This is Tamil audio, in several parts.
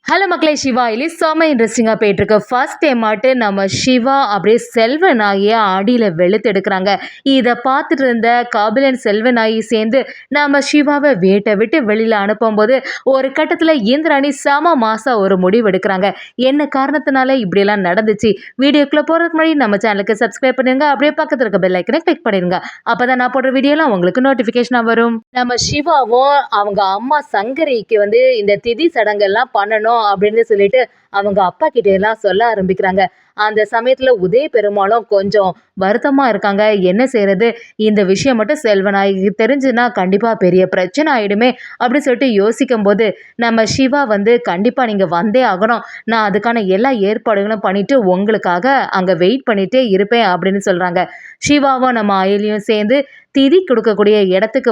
ஹலோ மக்களே, சிவா இல்லை செம்ம இன்ட்ரெஸ்டிங்காக போயிட்டுருக்கு. ஃபர்ஸ்ட் டைம் ஆட்டு நம்ம சிவா அப்படியே செல்வநாயை அடியில் வெளுத்து எடுக்கிறாங்க. இதை பார்த்துட்டு இருந்த கபிலன் செல்வநாயகி சேர்ந்து நம்ம சிவாவை வீட்டை விட்டு வெளியில் அனுப்பும்போது ஒரு கட்டத்தில் இந்திராணி செம மாசம் ஒரு முடிவு எடுக்கிறாங்க. என்ன காரணத்தினால இப்படியெல்லாம் நடந்துச்சு? வீடியோக்குள்ளே போகிறதுக்கு முன்னாடி நம்ம சேனலுக்கு சப்ஸ்கிரைப் பண்ணிடுங்க. அப்படியே பக்கத்தில் இருக்க பெல் ஐக்கனை கிளிக் பண்ணிடுங்க. அப்போ தான் நான் போடுற வீடியோலாம் உங்களுக்கு நோட்டிஃபிகேஷனாக வரும். நம்ம சிவாவும் அவங்க அம்மா சங்கரிக்கு இந்த திதி சடங்கெல்லாம் பண்ணணும் அப்படின்னு சொல்லிட்டு அவங்க அப்பா கிட்ட எல்லாம் சொல்ல ஆரம்பிக்கிறாங்க. அந்த சமயத்துல உதய பெருமாளும் கொஞ்சம் வருத்தமா இருக்காங்க. என்ன செய்யறது, இந்த விஷயம் மட்டும் செல்வநாயகி தெரிஞ்சுன்னா கண்டிப்பா பெரிய பிரச்சனை ஆயிடுமே அப்படின்னு சொல்லிட்டு யோசிக்கும் போது நம்ம சிவா கண்டிப்பா நீங்க வந்தே ஆகணும், நான் அதுக்கான எல்லா ஏற்பாடுகளும் பண்ணிட்டு உங்களுக்காக அங்க வெயிட் பண்ணிட்டே இருப்பேன் அப்படின்னு சொல்றாங்க. சிவாவும் நம்ம அயலியும் சேர்ந்து திதி கொடுக்கக்கூடிய இடத்துக்கு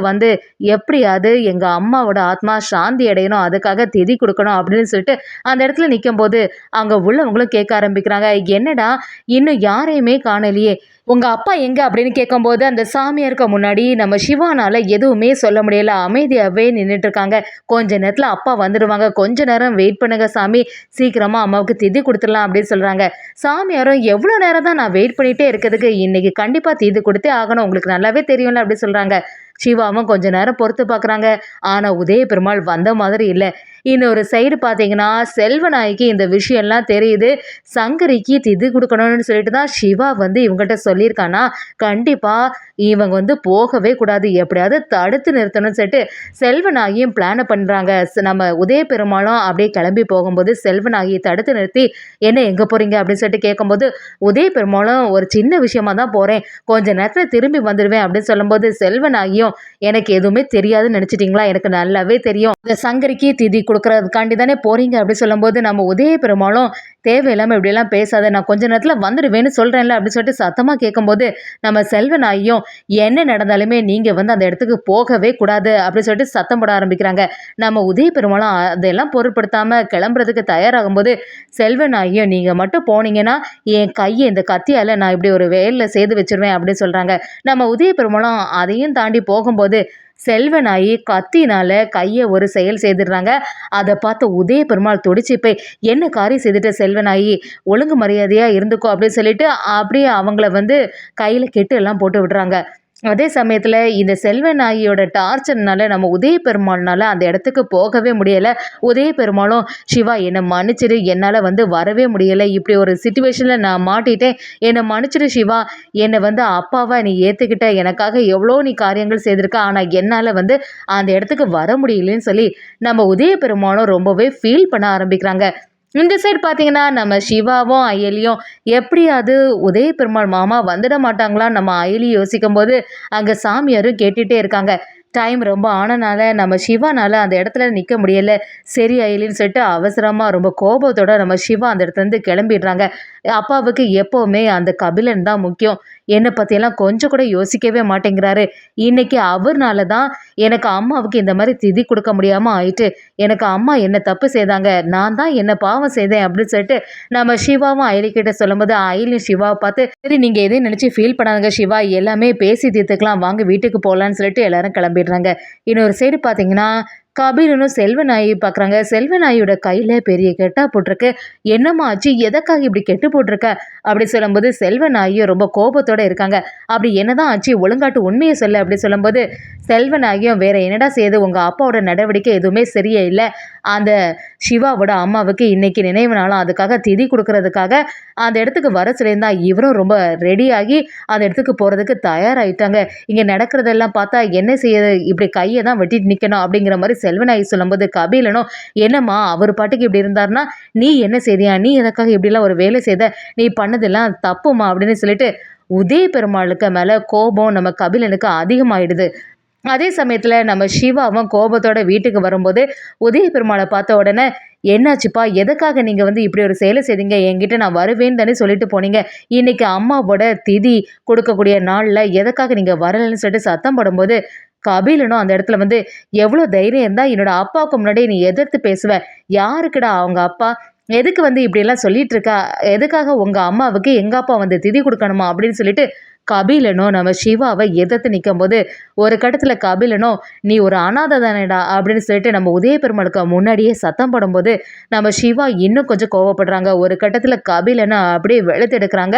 எப்படியாவது எங்க அம்மாவோட ஆத்மா சாந்தி அடையணும், அதுக்காக திதி கொடுக்கணும் அப்படின்னு சொல்லிட்டு அந்த இடத்துல நிற்கும் போது அங்க உள்ளவங்களும் கேட்க ஆரம்பிக்கிறாங்க, என்னடா இன்னும் யாரையுமே காணலையே, உங்க அப்பா எங்க அப்படின்னு கேட்கும்போது அந்த சாமியாருக்கு முன்னாடி நம்ம சிவானால எதுவுமே சொல்ல முடியல, அமைதியாவே நின்றுட்டு இருக்காங்க. கொஞ்ச நேரத்துல அப்பா வந்துடுவாங்க, கொஞ்ச நேரம் வெயிட் பண்ணுங்க சாமி, சீக்கிரமா அம்மாவுக்கு திதி கொடுத்துடலாம் அப்படின்னு சொல்றாங்க. சாமியாரும் எவ்வளவு நேரம் தான் நான் வெயிட் பண்ணிட்டே இருக்கிறதுக்கு, இன்னைக்கு கண்டிப்பா திதி கொடுத்தே ஆகணும், உங்களுக்கு நல்லாவே தெரியும்ல அப்படின்னு சொல்றாங்க. சிவாவும் கொஞ்ச நேரம் பொறுத்து பார்க்குறாங்க. ஆனால் உதய பெருமாள் வந்த மாதிரி இல்லை. இன்னொரு சைடு பார்த்தீங்கன்னா செல்வநாய்க்கு இந்த விஷயம்லாம் தெரியுது. சங்கரிக்கு திதி கொடுக்கணும்னு சொல்லிட்டு தான் சிவா இவங்ககிட்ட சொல்லியிருக்கானா, கண்டிப்பாக இவங்க போகவே கூடாது, எப்படியாவது தடுத்து நிறுத்தணும்னு சொல்லிட்டு செல்வநாயகியும் பிளானை பண்ணுறாங்க. நம்ம உதய பெருமாளும் அப்படியே கிளம்பி போகும்போது செல்வநாயகியை தடுத்து நிறுத்தி, என்ன எங்கே போகிறீங்க அப்படின்னு சொல்லிட்டு கேட்கும்போது உதய பெருமாளும் ஒரு சின்ன விஷயமா தான் போகிறேன், கொஞ்ச நேரத்தில் திரும்பி வந்துடுவேன் அப்படின்னு சொல்லும்போது செல்வநாயகியும், எனக்கு எதுவுமே தெரியாதுன்னு நினைச்சிட்டீங்களா, எனக்கு நல்லாவே தெரியும், இந்த சங்கரிக்கு திதி கொடுக்கறதுக்காண்டி தானே போறீங்க அப்படின்னு சொல்லும்போது நம்ம உதய பெருமாளும், தேவையில்லாம இப்படியெல்லாம் பேசாத, நான் கொஞ்ச நேரத்துல வந்துடுவேன்னு சொல்றேன்ல அப்படின்னு சொல்லிட்டு சத்தமா கேட்கும்போது நம்ம செல்வநாயும், என்ன நடந்தாலுமே நீங்க அந்த இடத்துக்கு போகவே கூடாது அப்படின்னு சொல்லிட்டு சத்தம் போட ஆரம்பிக்கிறாங்க. நம்ம உதய பெருமாளும் அதெல்லாம் பொருட்படுத்தாம கிளம்புறதுக்கு தயாராகும்போது செல்வநாயும், நீங்க மட்டும் போனீங்கன்னா என் கையை இந்த கத்தியால நான் இப்படி ஒரு வேலையில செய்து வச்சிருவேன் அப்படின்னு சொல்றாங்க. நம்ம உதய பெருமாளும் அதையும் தாண்டி போகும்போது செல்வநாயி கத்தினால கையை ஒரு செயல் செய்துடுறாங்க. அதை பார்த்து உதய பெருமாள் துடிச்சு போய், என்ன காரியம் செய்துட்டு செல்வநாயி, ஒழுங்கு மரியாதையா இருந்துக்கோ அப்படின்னு சொல்லிட்டு அப்படியே அவங்கள கையில கெட்டு எல்லாம் போட்டு விடுறாங்க. அதே சமயத்தில் இந்த செல்வநாயியோட டார்ச்சர்னால நம்ம உதய பெருமாள்னால அந்த இடத்துக்கு போகவே முடியலை. உதய பெருமாளும், சிவா என்னை மன்னிச்சிடு, என்னால் வரவே முடியலை, இப்படி ஒரு சுச்சுவேஷனில் நான் மாட்டிட்டேன், என்னை மன்னிச்சிடு சிவா, என்னை அப்பாவை நீ ஏற்றுக்கிட்ட, எனக்காக எவ்வளோ நீ காரியங்கள் செய்திருக்க, ஆனால் என்னால் அந்த இடத்துக்கு வர முடியலன்னு சொல்லி நம்ம உதய பெருமாளும் ரொம்பவே ஃபீல் பண்ண ஆரம்பிக்கிறாங்க. இந்த சைடு பார்த்தீங்கன்னா நம்ம சிவாவும் அயலியும் எப்படியாவது உதய பெருமாள் மாமா வந்துட மாட்டாங்களா நம்ம அயலி யோசிக்கும் போது அங்கே சாமியாரும் கேட்டுகிட்டே இருக்காங்க. டைம் ரொம்ப ஆனனால நம்ம சிவானால அந்த இடத்துல நிற்க முடியலை, சரி அயலின்னு சொல்லிட்டு அவசரமாக ரொம்ப கோபத்தோட நம்ம சிவா அந்த இடத்துலேருந்து கிளம்பிடுறாங்க. அப்பாவுக்கு எப்போவுமே அந்த கபிலன் தான் முக்கியம், என்னை பற்றியெல்லாம் கொஞ்சம் கூட யோசிக்கவே மாட்டேங்கிறாரு, இன்னைக்கு அவர்னால தான் எனக்கு அம்மாவுக்கு இந்த மாதிரி திதி கொடுக்க முடியாமல் ஆயிட்டு, எனக்கு அம்மா என்ன தப்பு செய்தாங்க, நான் தான் என்ன பாவம் செய்தேன் அப்படின்னு சொல்லிட்டு நம்ம சிவாவும் அயலிக்கிட்ட சொல்லும்போது அயலியும் சிவாவை பார்த்து, சரி நீங்கள் எதையும் நினச்சி ஃபீல் பண்ணாங்க சிவா, எல்லாமே பேசி தீர்த்துக்கலாம், வாங்க வீட்டுக்கு போகலான்னு சொல்லிட்டு எல்லாரும் கிளம்பிடுறாங்க. இன்னொரு சைடு பார்த்தீங்கன்னா கபீரனும் செல்வநாயகி பார்க்குறாங்க. செல்வநாயோட கையில் பெரிய கெட்டா போட்டிருக்கு, என்னம்மா ஆச்சு, எதற்காக இப்படி கெட்டு போட்டிருக்க அப்படி சொல்லும்போது செல்வநாயகியும் ரொம்ப கோபத்தோடு இருக்காங்க. அப்படி என்னதான் ஆச்சு, ஒழுங்காட்டு உண்மையை சொல்ல அப்படி சொல்லும்போது செல்வநாயகியும், வேற என்னடா செய்யுது, உங்கள் அப்பாவோட நடவடிக்கை எதுவுமே சரியே இல்லை, அந்த சிவாவோட அம்மாவுக்கு இன்னைக்கு நினைவு நாளும், அதுக்காக திதி கொடுக்கறதுக்காக அந்த இடத்துக்கு வர சொல்லியிருந்தா இவரும் ரொம்ப ரெடியாகி அந்த இடத்துக்கு போகிறதுக்கு தயாராகிட்டாங்க, இங்கே நடக்கிறதெல்லாம் பார்த்தா என்ன செய்ய, இப்படி கையை தான் வெட்டிட்டு நிற்கணும் அப்படிங்கிற மாதிரி செல்வநாயகி சொல்லும்போது கபிலனும், என்னம்மா அவர் பாட்டுக்கு இப்படி இருந்தாருன்னா நீ என்ன செய்தியா, நீ எனக்காக இப்படிலாம் ஒரு வேலை செய்த, நீ பண்ணதெல்லாம் தப்புமா அப்படின்னு சொல்லிட்டு உதய பெருமாளுக்கு மேலே கோபம் நம்ம கபிலனுக்கு அதிகமாயிடுது. அதே சமயத்தில் நம்ம சிவாவும் கோபத்தோட வீட்டுக்கு வரும்போது உதய பெருமாளை பார்த்த உடனே, என்னாச்சுப்பா, எதுக்காக நீங்கள் இப்படி ஒரு செயலை செய்தீங்க, என்கிட்ட நான் வருவேன்னு தானே சொல்லிட்டு போனீங்க, இன்னைக்கு அம்மாவோட திதி கொடுக்கக்கூடிய நாளில் எதுக்காக நீங்கள் வரலைன்னு சொல்லிட்டு சத்தம் போடும்போது கபிலனும் அந்த இடத்துல எவ்வளோ தைரியம் இருந்தால் என்னோட அப்பாவுக்கு முன்னாடி நீ எதிர்த்து பேசுவ, யாருக்குடா அவங்க அப்பா, எதுக்கு இப்படியெல்லாம் சொல்லிட்டு இருக்கா, எதுக்காக உங்கள் அம்மாவுக்கு எங்கள் அப்பா திதி கொடுக்கணுமா அப்படின்னு சொல்லிட்டு கபிலனும் நம்ம சிவாவை எதிர்த்து நிக்கும்போது, ஒரு கட்டத்துல கபிலனும், "நீ ஒரு அனாதை தானேடா" அப்படின்னு சொல்லிட்டு நம்ம உதய பெருமாளுக்கு முன்னாடியே சத்தம் போடும்போது, நம்ம சிவா இன்னும் கொஞ்சம் கோவப்படுறாங்க. ஒரு கட்டத்துல கபிலன அப்படியே வெளுத்தெடுக்குறாங்க.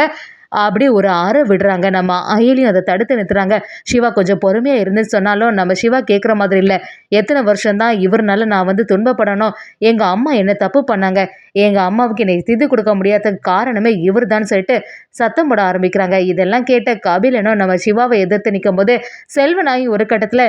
அப்படியே ஒரு அறை விடுறாங்க. நம்ம அயலியும் அத தடுத்து நிறுத்துறாங்க. சிவா கொஞ்சம் பொறுமையா இருந்துன்னு சொன்னாலும், நம்ம சிவா கேட்குற மாதிரி இல்ல. எத்தன வருஷம் தான் இவர்னால நான் வந்து துன்பப்படணும்? எங்க அம்மா என்ன தப்பு பண்ணாங்க? எங்க அம்மாவுக்கு என்னை திதி கொடுக்க முடியாததுக்கு காரணமே இவர்தான்னு சொல்லிட்டு சத்தம் போட ஆரம்பிக்கிறாங்க. இதெல்லாம் கேட்ட கபிலனும் நம்ம சிவாவை எதிர்த்து நிக்கும்போது, செல்வனாகி ஒரு கட்டத்துல,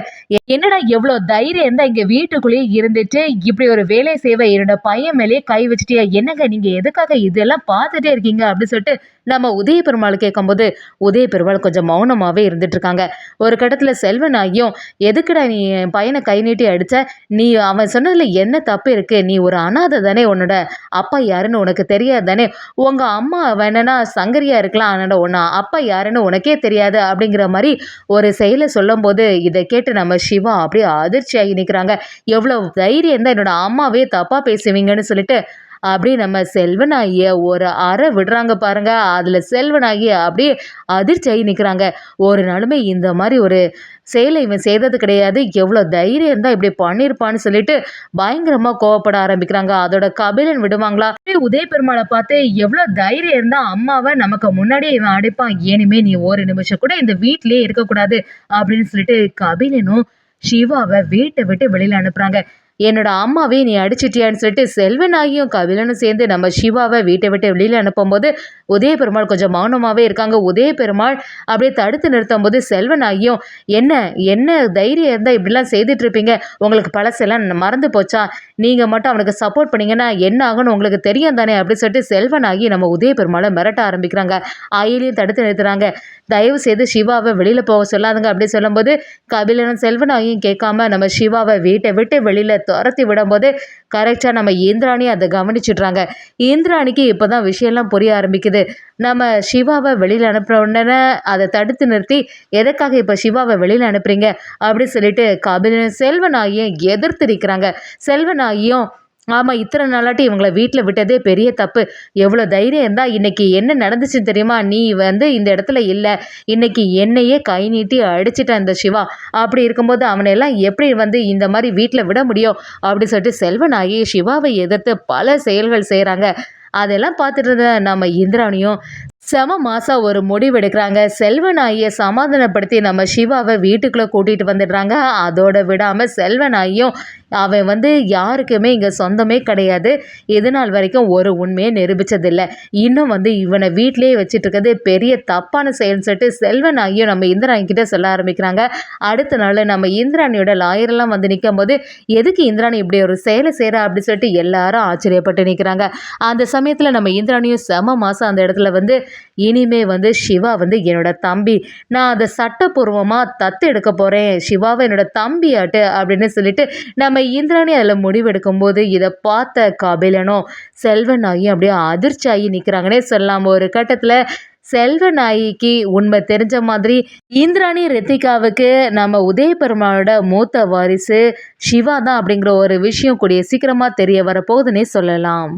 என்னடா எவ்வளோ தைரியம் இருந்தா இங்க வீட்டுக்குள்ளேயே இருந்துட்டு, இப்படி ஒரு வேலை செய்வ என்னோட பையன் மேலேயே கை வச்சுட்டியா? என்னங்க நீங்க எதுக்காக இதெல்லாம் பார்த்துட்டே இருக்கீங்க?" அப்படின்னு சொல்லிட்டு நம்ம உதய பெருமாள் கேட்கும்போது, உதய பெருமாள் கொஞ்சம் மௌனமாவே இருந்துட்டு இருக்காங்க. ஒரு கட்டத்துல செல்வனாகியும், "எதுக்குடா நீ என் பையன கை நீட்டி அடிச்ச? நீ அவன் சொன்னதுல என்ன தப்பு இருக்கு? நீ ஒரு அனாதை தானே! உன்னோட அப்பா யாருன்னு உனக்கு தெரியாது தானே! உங்க அம்மா வேணும்னா சங்கரியா இருக்கலாம். ஆனா உன்ன அப்பா யாருன்னு உனக்கே தெரியாது." அப்படிங்கிற மாரி ஒரு செயல சொல்லும்போது, இத கேட்டு நம்ம சிவா அப்படியே அதிர்ச்சியாகி நிக்கிறாங்க. "எவ்வளோ தைரியம் இருந்தா என்னோட அம்மாவே தப்பா பேசுவீங்கன்னு" சொல்லிட்டு அப்படியே நம்ம செல்வனாகிய ஒரு அறை விடுறாங்க பாருங்க. அதுல செல்வனாகி அப்படியே அதிர்ச்சியாகி நிக்கிறாங்க. ஒரு நாளுமே இந்த மாரி ஒரு செயலை இவன் செய்தது கிடையாது. எவ்வளோ தைரியம் இருந்தா இப்படி பண்ணியிருப்பான்னு சொல்லிட்டு பயங்கரமா கோவப்பட ஆரம்பிக்கிறாங்க. அதோட கபிலன் விடுவாங்களா? அப்படியே உதய பெருமாள பார்த்து, "எவ்வளோ தைரியம் இருந்தா அம்மாவ நமக்கு முன்னாடியே இவன் அடிப்பான். இனிமே நீ ஒரு நிமிஷம் கூட இந்த வீட்டிலேயே இருக்கக்கூடாது." அப்படின்னு சொல்லிட்டு கபிலனும் சிவாவ வீட்ட விட்டு வெளியில அனுப்புறாங்க. என்னோட அம்மாவே நீ அடிச்சிட்டியான்னு சொல்லிட்டு செல்வனாகியும் கபிலனும் சேர்ந்து நம்ம சிவாவை வீட்டை விட்டு வெளியில அனுப்பும்போது, உதய பெருமாள் கொஞ்சம் மௌனமாவே இருக்காங்க. உதய பெருமாள் அப்படியே தடுத்து நிறுத்தும்போது செல்வனாகியும், "என்ன என்ன தைரியம் இருந்தா இப்படிலாம் செய்துட்டு இருப்பீங்க? உங்களுக்கு பழசெல்லாம் மறந்து போச்சா? நீங்க மட்டும் அவனுக்கு சப்போர்ட் பண்ணீங்கன்னா என்ன ஆகும்னு உங்களுக்கு தெரியும் தானே?" அப்படின்னு சொல்லிட்டு செல்வனாகி நம்ம உதய பெருமாளை மிரட்ட ஆரம்பிக்கிறாங்க. அயலியும் தடுத்து நிறுத்துறாங்க. "தயவு செய்து சிவாவை வெளியில போக சொல்லாதுங்க." அப்படி சொல்லும்போது கபிலனும் செல்வனாகியும் கேட்காம நம்ம சிவாவை வீட்டை விட்டு வெளியில துரத்தி விடும்போது, கரெக்டா நம்ம இந்திராணி அதை கவனிச்சுடுறாங்க. இந்திராணிக்கு இப்பதான் விஷயம்லாம் புரிய ஆரம்பிக்குது. நம்ம சிவாவை வெளியில அனுப்புன உடனே அதை தடுத்து நிறுத்தி, "எதுக்காக இப்ப சிவாவை வெளியில அனுப்புறீங்க?" அப்படின்னு சொல்லிட்டு கபிலன் செல்வனாகியும் எதிர்த்து நிற்கிறாங்க. செல்வனாகியும், "ஆமா, இத்தனை நாளாட்டி இவங்கள வீட்ல விட்டதே பெரிய தப்பு. எவ்வளோ தைரியம் இருந்தா இன்னைக்கு என்ன நடந்துச்சுன்னு தெரியுமா? நீ வந்து இந்த இடத்துல இல்ல. இன்னைக்கு என்னையே கை நீட்டி அடிச்சிட்டான் இந்த சிவா. அப்படி இருக்கும்போது அவனை எல்லாம் எப்படி வந்து இந்த மாரி வீட்ல விட முடியும்?" அப்படி சொல்லிட்டு செல்வனாகி சிவாவை எதிர்த்து பல செயல்கள் செய்றாங்க. அதெல்லாம் பார்த்துட்டு இருந்த நம்ம இந்திராணியும் செம மாசா ஒரு முடிவு எடுக்கிறாங்க. செல்வனாகிய சமாதானப்படுத்தி நம்ம சிவாவை வீட்டுக்குள்ள கூட்டிட்டு வந்துடுறாங்க. அதோட விடாம செல்வனாகியும், அவன் வந்து யாருக்குமே இங்க சொந்தமே கிடையாது. இது நாள் வரைக்கும் ஒரு உண்மையை நிரூபிச்சதில்ல. இன்னும் வந்து இவனை வீட்டிலேயே வச்சுட்டு இருக்கிறது பெரிய தப்பான செயல்னு சொல்லிட்டு செல்வனாகியும் நம்ம இந்திராணி கிட்ட சொல்ல ஆரம்பிக்கிறாங்க. அடுத்த நாள் நம்ம இந்திராணியோட லாயரெல்லாம் வந்து நிக்கும்போது, "எதுக்கு இந்திராணி இப்படி ஒரு செயலை செய்றா?" அப்படி சொல்லிட்டு எல்லாரும் ஆச்சரியப்பட்டு நிற்கிறாங்க. அந்த சமயத்துல நம்ம இந்திராணியும் செம மாசம் அந்த இடத்துல வந்து, "இனிமே வந்து சிவா வந்து என்னோட தம்பி. நான் அதை சட்டப்பூர்வமா தத்து எடுக்க போறேன். சிவாவை என்னோட தம்பியாட்டு." அப்படின்னு சொல்லிட்டு நம்ம இந்திராணி அதில் முடிவெடுக்கும்போது, இதை பார்த்த கபிலனும் செல்வனாகியும் அப்படியே அதிர்ச்சியாகி நிற்கிறாங்கன்னே சொல்லலாம். ஒரு கட்டத்தில் செல்வநாயகிக்கு உண்மை தெரிஞ்ச மாதிரி இந்திராணி ரித்திகாவுக்கு நம்ம உதய பெருமாளோட மூத்த வாரிசு சிவா தான் அப்படிங்கிற ஒரு விஷயம் கூடிய சீக்கிரமா தெரிய வரப்போகுதுன்னே சொல்லலாம்.